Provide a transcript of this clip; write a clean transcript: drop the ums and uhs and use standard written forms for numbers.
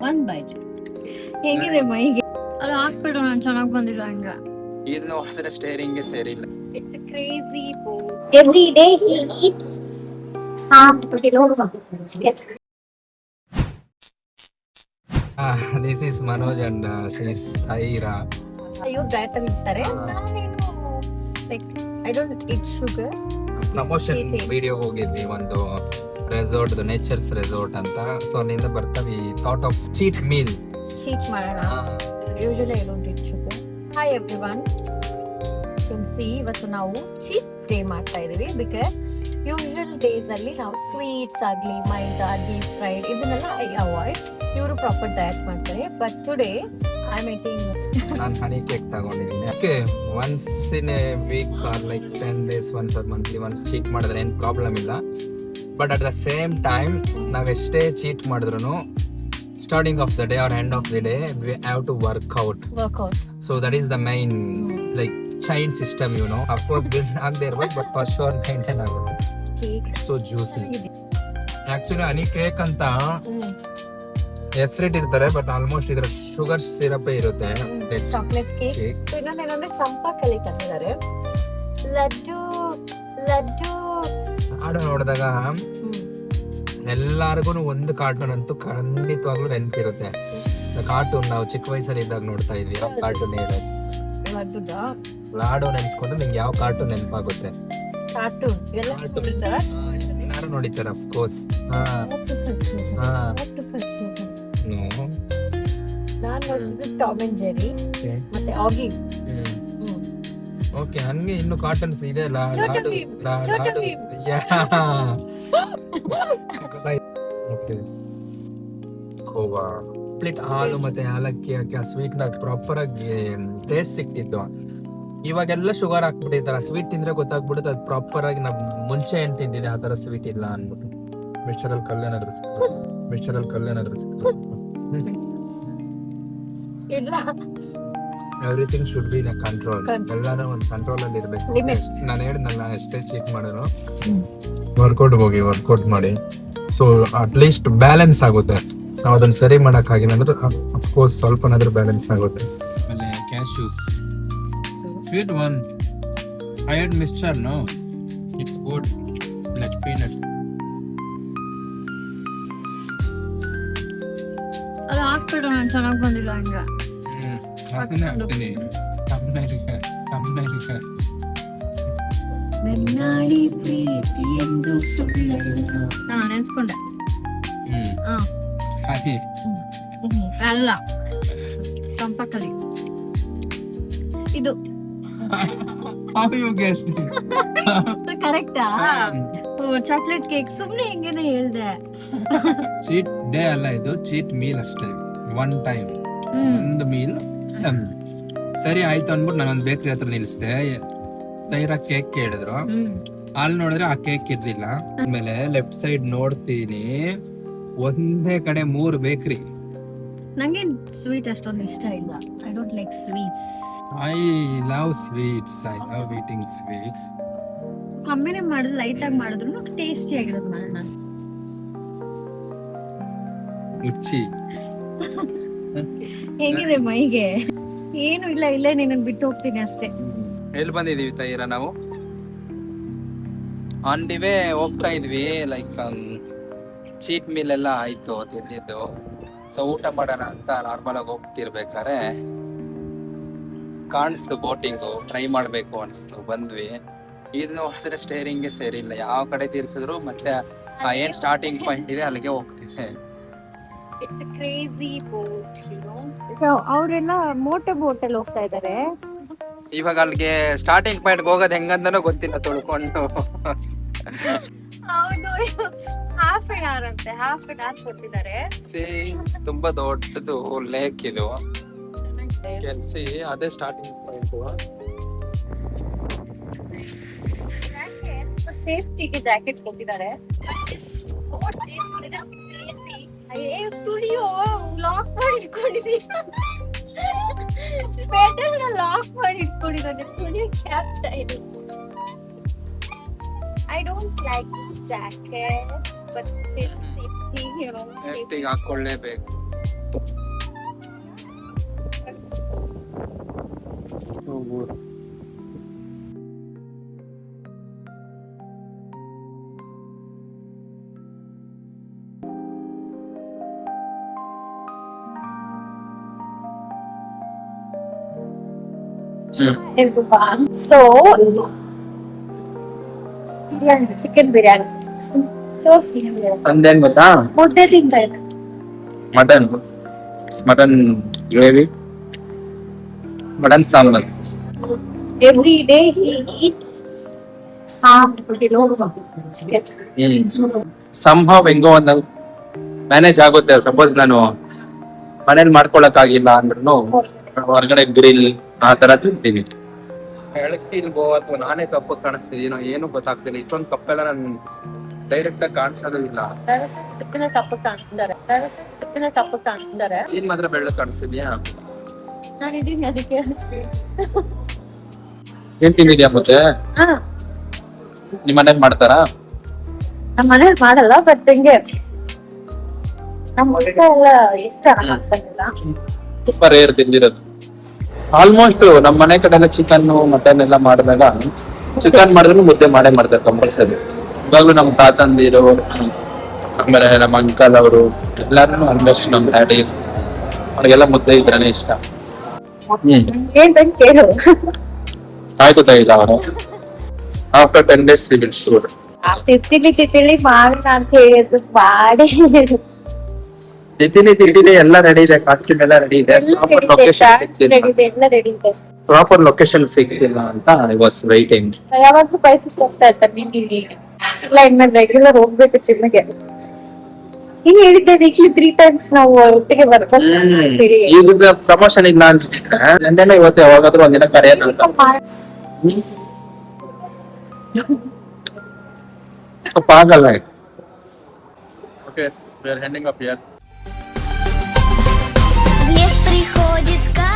ಒಂದ್ ಬೈಟ್ ಹೇಗಿದೆ ಮೈಗೆ ಅದು ಹಾಕ್ಬಿಡು. ನಾನು ಚೆನ್ನಾಗಿ ಬಂದಿಲ್ಲ ಹಂಗ. ಇದು ನೋಡಿದ್ರೆ ಸ್ಟೇರಿಂಗ್ ಸೇರಿಲ್ಲ. It's a crazy boat. Every day he eats half kilo of chicken. This is Manoj and she's Aira. ಇವ್ರು ಡಯಟ್ ಅಲ್ಲಿ ಇರ್ತಾರೆ. ನಾನೇನು like I don't eat sugar. Promotion video ಹೋಗಿದ್ವಿ ಒಂದು ರೆಸಾರ್ಟ್, ನೇಚರ್ಸ್ ರೆಸಾರ್ಟ್ ಅಂತ. ಸೊ ಅಲ್ಲಿಂದ ಬರ್ತಾವಿ thought of cheat meal. Cheat ಮಾಡೋಣ. Usually I don't eat sugar. Hi everyone, see ಇವತ್ತು ನಾವು ಚೀಟ್ ಡೇ ಮಾಡ್ತಾ ಇದೀವಿ. ಬಿಕಾಸ್ ಯೂಶುವಲ್ ಡೇಸ್ ಅಲ್ಲಿ ನಾವು ಸ್ವೀಟ್ಸ್ ಆಗ್ಲಿ, ಮೈದಾ, ಡೀಪ್ ಫ್ರೈಡ್ ಇದನ್ನೆಲ್ಲ ಐ ಅವಾಯ್ಡ್. ಇವರು ಪ್ರಾಪರ್ ಡಯಟ್ ಮಾಡ್ತಾರೆ. But today I am eating. ನಾನು ಹನಿ ಕೇಕ್ ತಗೊಂಡಿದ್ದೀನಿ. Okay, once in a week or like 10 days once or monthly once cheat ಮಾಡಿದ್ರೆ ಏನು ಪ್ರಾಬ್ಲಮ್ ಇಲ್ಲ. But at the same time ನಾವು ಎಷ್ಟೇ ಚೀಟ್ ಮಾಡಿದ್ರು starting of the day or end of the day we have to workout. So that is the main like chain system, you know. Of course build ಆಗದೆ ಇರ್ಬೇಕು, but for sure maintain ಆಗುತ್ತೆ. So juicy. Actually honey cake ಅಂತ ಹೆಸರಿಟ್ಟಿರ್ತಾರೆ, but almost ಇದ್ರ sugar syrup ಇರುತ್ತೆ. Chocolate cake. So ಇನ್ನೊಂದೇನಂದ್ರೆ ಚಂಪಾಕಲಿ ತಂದಿದ್ದಾರೆ. ಲಡ್ಡು ಲಡ್ಡು ಆಡ ನೋಡಿದಾಗ ಎಲ್ಲಾರ್ಗು ಒಂದು ಕಾರ್ಟೂನ್ ಅಂತೂ ಖಂಡಿತವಾಗ್ಲೂ ನೆನಪಿರುತ್ತೆ. ಕಾರ್ಟೂನ್ ನಾವು ಚಿಕ್ಕ ವಯಸ್ಸಲ್ಲಿ ಇದ್ದಾಗ ನೋಡ್ತಾ ಇದ್ವಿ. ಯಾವ ಕಾರ್ಟೂನ್ ಹೇಳೋದು? ಲಾಡು ನೆನ್ಸ್ಕೊಂಡ್ರೆ ನಿಂಗೆ ಯಾವ ಕಾರ್ಟೂನ್ ನೆನಪಾಗುತ್ತೆ? ಕಾರ್ಟೂನ್ ಎಲ್ಲಾರು ನೋಡಿತಾರೆ ಆಫ್ ಕೋರ್ಸ್. ನಾನು ನೋಡಿದ್ದು ಟಾಮ್ ಅಂಡ್ ಜೆರಿ ಮತ್ತೆ ಆಗಿ. ಓಕೆ, ಹಂಗೆ ಇನ್ನು ಕಾರ್ಟೂನ್ಸ್ ಇದೆ. ಕೋವಾ ಪ್ಲೇಟ್ ಹಾಲು ಮತ್ತೆ ಏಲಕ್ಕಿ ಹಾಕಿ ಆ ಸ್ವೀಟ್ ನ ಪ್ರಾಪರ್ ಆಗಿ ಟೇಸ್ಟ್ ಸಿಕ್ತಿತ್ತು. ಇವಾಗೆಲ್ಲ ಶುಗರ್ ಹಾಕ್ಬಿಟ್ಟಿರ್ತಾರ. ಸ್ವೀಟ್ ತಿಂದ್ರೆ ಗೊತ್ತಾಗ್ಬಿಡುತ್ತೆ ಅದು ಪ್ರಾಪರ್ ಆಗಿ. ನಾವು ಮುಂಚೆ ಏನ್ ತಿಂದಿದೆ ಆ ತರ ಸ್ವೀಟ್ ಇಲ್ಲ ಅನ್ಬಿಟ್ಟು. ಮಿಕ್ಸರಲ್ಲಿ ಕಲ್ಲೇನಾದ್ರು ಇಲ್ಲ. Everything should be in control. ಎಲ್ಲಾನು ಒಂದು ಕಂಟ್ರೋಲ್ ಅಲ್ಲಿ ಇರ್ಬೇಕು. ನಾನು ಹೇಳಿದ್ನಲ್ಲ, ಎಷ್ಟೇ ಚೀಟ್ ಮಾಡಿದ್ರು ವರ್ಕೌಟ್ ಹೋಗಿ ವರ್ಕೌಟ್ ಮಾಡಿ. ಸೊ ಅಟ್ ಲೀಸ್ಟ್ ಬ್ಯಾಲೆನ್ಸ್ ಆಗುತ್ತೆ. ನಾವು ಅದನ್ನ ಸರಿ ಮಾಡಕ್ ಆಗಿಲ್ಲ ಅಂದ್ರೆ ಅಫ್ಕೋರ್ಸ್ ಸ್ವಲ್ಪನಾದ್ರೂ ಬ್ಯಾಲೆನ್ಸ್ ಆಗುತ್ತೆ. ಆಮೇಲೆ cashews sweet one I had mixture. No, it's good like peanuts. ಅದು ಹಾಕ್ಬಿಡು. ನಾನು ಚೆನ್ನಾಗಿ ಬಂದಿಲ್ಲ ಹಂಗ. ಹಾಕ್ತೀನಿ. ನಾನು ನೆನ್ಸ್ಕೊಂಡೆ. ಅಲ್ಲ, ಚಂಪಾಕಲಿ ಇದು ಕರೆಕ್ಟಾ? Chocolate cake. ಸುಮ್ನೆ ಹೆಂಗೇನೆ ಹೇಳ್ದೆ. ಚೀಟ್ ಡೇ ಅಲ್ಲ, ಇದು ಚೀಟ್ ಮೀಲ್ ಅಷ್ಟೇ. ಒನ್ ಟೈಮ್ ಒಂದು ಮೀಲ್. ಸರಿ ಆಯ್ತು ಅನ್ಬಿಟ್ಟು ನಾನೊಂದು ಬೇಕ್ರಿ ಹತ್ರ ನಿಲ್ಸ್ದೆ. ತೈರಾ ಕೇಕ್ ಕೇಳಿದ್ರು. ಅಲ್ಲಿ ನೋಡಿದ್ರೆ ಆ ಕೇಕ್ ಇರ್ಲಿಲ್ಲ. ಆಮೇಲೆ ಲೆಫ್ಟ್ ಸೈಡ್ ನೋಡ್ತೀನಿ, ಒಂದೇ ಕಡೆ 3 ಬೇಕ್ರಿ. ನಂಗೆ ಸ್ವೀಟ್ ಅಷ್ಟೊಂದು ಇಷ್ಟ ಇಲ್ಲ. I don't like sweets. I love sweets. I love eating sweets. ಕಮ್ಮಿನೇ ಮಾಡಿದ್ರೆ, ಲೈಟ್ ಆಗಿ ಮಾಡಿದ್ರು ಟೇಸ್ಟಿ ಆಗಿರೋದು ಮಾಡೋಣ. ಮುಚ್ಚಿ ಹೇಗಿದೆ ಮೈಗೆ? ಏನು ಇಲ್ಲ, ಇಲ್ಲೇ ನಿನ್ನ ಬಿಟ್ಟು ಹೋಗ್ತೀನಿ ಅಷ್ಟೇ. ಎಲ್ಲಿ ಬಂದಿದೀವಿ ತೈರಾ? ನಾವು ಆನ್ ದಿ ವೇ ಹೋಗ್ತಾ ಇದ್ವಿ. ಲೈಕ್ ಚೀಟ್ ಮೀಲ್ ಎಲ್ಲ ಆಯ್ತು ತಿಂದಿದ್ದು. ಸೊ ಊಟ ಮಾಡೋಣ ಅಂತ ನಾರ್ಮಲ್ ಆಗಿ ಹೋಗ್ತಿರ್ಬೇಕಾರೆ ಕಾಣಿಸ್ತು ಬೋಟಿಂಗು. ಟ್ರೈ ಮಾಡ್ಬೇಕು ಅನಿಸ್ತು, ಬಂದ್ವಿ. ಇದು ನೋಡಿದ್ರೆ ಸ್ಟೇರಿಂಗ್ಗೆ ಸೇರಿಲ್ಲ. ಯಾವ ಕಡೆ ತಿರ್ಸಿದ್ರು ಮತ್ತೆ ಏನ್ ಸ್ಟಾರ್ಟಿಂಗ್ ಪಾಯಿಂಟ್ ಇದೆ ಅಲ್ಲಿಗೆ ಹೋಗ್ತಿದೆ. It's a crazy boat, you know. So ಅವರೆಲ್ಲ ಮೋಟರ್ ಬೋಟ್ ಅಲ್ಲಿ ಹೋಗ್ತಾ ಇದ್ದಾರೆ. ಇವಾಗ ಅಲ್ಲಿಗೆ ಸ್ಟಾರ್ಟಿಂಗ್ ಪಾಯಿಂಟ್ ಹೋಗೋದು ಹೆಂಗಂತನೂ ಗೊತ್ತಿಲ್ಲ, ತೊಳ್ಕೊಂಡು. ಹೌದು, ಹಾಫ್ ಅನ್ ಅವರ್ ಅಂತೆ. ಹಾಫ್ ಅನ್ ಅವರ್ ಕೊಟ್ಟಿದ್ದಾರೆ. ತುಂಬಾ ದೊಡ್ಡದು ಲೇಕ್ ಇದು. ಕೆಲ್ಸಿ ಅದೇ ಸ್ಟಾರ್ಟಿಂಗ್ ಪಾಯಿಂಟ್. ಸೇಫ್ಟಿಗೆ ಜಾಕೆಟ್ ಕೊಟ್ಟಿದ್ದಾರೆ. ತುಳಿಯೋ ಲಾಕ್ ಮಾಡಿ ಇಟ್ಕೊಂಡಿದ್ದೀನಿ. ಪೆಡಲ್ ಲಾಕ್ ಮಾಡಿ ಇಟ್ಕೊಂಡಿದ್ದಾನೆ. ತುಳಿಯಕ್ಕೆ ಆಗ್ತಾ ಇದೆ. I don't like this jacket, but still safety, you know. ಸೇಫ್ಟಿಗೆ ಹಾಕೊಳ್ಳೇಬೇಕು. everyone. So, chicken biryani. ಅಂದೇನ್ ಗೊತ್ತಾ, ಮುದ್ದೆ ತಿಂತಾ ಇದ್ದೆ. Mutton gravy, mutton sambar. Every day he eats half kilo of chicken. ಸಂಭಾವ್ ಹೆಂಗೋ ಒಂದು ಮ್ಯಾನೇಜ್ ಆಗುತ್ತೆ. ಸಪೋಸ್ ನಾನು ಮನೇಲಿ ಮಾಡ್ಕೊಳಕ್ ಅಂದ್ರೂ ಹೊರಗಡೆ ಗ್ರಿಲ್ ಆ ತರ ತಿಂತೀನಿ. ಬೆಳಕಿಲ್ವೋ ಅಥವಾ ನಾನೇ ಕಪ್ಪು ಕಾಣಿಸ್ತಿದೀನೋ ಏನು ಗೊತ್ತಾಗ್ತಿಲ್ಲ. ಇಷ್ಟೊಂದು ಕಪ್ಪೆಲ್ಲ ನಾನು ಡೈರೆಕ್ಟ್ ಆಗಿ ಕಾಣಿಸೋದು ಇಲ್ಲ. ಕಾಣಿಸ್ತಾರೆ. ಏನ್ ಮಾತ್ರ ಬೆಳ್ಳಕ್ ಕಾಣಿಸ್ತಿದ್ಯಾ? ನಾನಿದ್ದೀನಿ ಅದಕ್ಕೆ. ಏನ್ ತಿಂದಿದ್ಯಾ ಮತ್ತೆ? ನಿಮ್ ಮನೇಲಿ ಮಾಡ್ತಾರಾ? ನಮ್ಮ ಮನೇಲಿ ಮಾಡಲ್ಲ, ಬಟ್ ಹಿಂಗೆ ನಮ್ಮ ಊಟ ಎಲ್ಲ ಇಷ್ಟ ಅನ್ಸಂಗಿಲ್ಲ. ತುಂಬಾ ರೇರ್ ತಿಂದಿರೋದು. ಆಲ್ಮೋಸ್ಟ್ ನಮ್ಮ ಮನೆ ಕಡೆ ಎಲ್ಲ ಚಿಕನ್ ಮಟನ್ ಎಲ್ಲ ಮಾಡಿದಾಗ ಚಿಕನ್ ಮಾಡಿದ್ರು ಮುದ್ದೆ ಮಾಡ್ತಾರೆ ಕಂಪಲ್ಸರಿ. ಇವಾಗ್ಲೂ ನಮ್ಮ ತಾತಂದಿರು ಆಮೇಲೆ ನಮ್ಮ ಅಂಕಲ್ ಅವರು ಎಲ್ಲಾರು ಆಲ್ಮೋಸ್ಟ್ ನಮ್ಮ ಡ್ಯಾಡಿ ಅವ್ರಿಗೆಲ್ಲ ಮುದ್ದೆ ಇದ್ರೇನೆ ಇಷ್ಟ. ಏನ್ ಕೇಳು. ಆಯ್ತಾ ಇಲ್ಲ ಅವರು after 10 days we will shoot. ತಿತ್ತಿಲಿ ಮಾಡಿ ಅಂತ ಹೇಳಿದ್ರು ಮಾಡಿ ತಿಂತೀನಿ ಎಲ್ಲ ರೆಡಿ ಇದೆ. ಕಾಸ್ಟ್ಯೂಮ್ ಎಲ್ಲ ರೆಡಿ ಇದೆ. ಪ್ರಾಪರ್ ಲೊಕೇಶನ್ ಸಿಗ್ತಿಲ್ಲ ಅಂತ ಐ ವಾಸ್ ವೈಟಿಂಗ್. ಯಾವಾಗ್ಲೂ ಪೈಸಸ್ ಹೋಗ್ತಾ ಇರ್ತಾರೆ. ನೀನು ಇಲ್ಲ ಇನ್ಮೇಲೆ ರೆಗ್ಯುಲರ್ ಹೋಗ್ಬೇಕು ಜಿಮ್ಗೆ. ನೀನ್ ಹೇಳಿದ್ದೆ ವೀಕ್ಲಿ 3 times ನಾವು ಒಟ್ಟಿಗೆ ಬರ್ಬೇಕು. ಈಗ ಪ್ರಮೋಷನ್ ಇಲ್ಲ ಅಂತಿದ್ರೆ ನಂದೇನೋ ಇವತ್ತು ಯಾವಾಗಾದ್ರೂ ಒಂದಿನ ಕರೆಯೋಣ ಅಂತ. ಆಗಲ್ಲ. Okay, we are ending up here. Лес приходит сказка.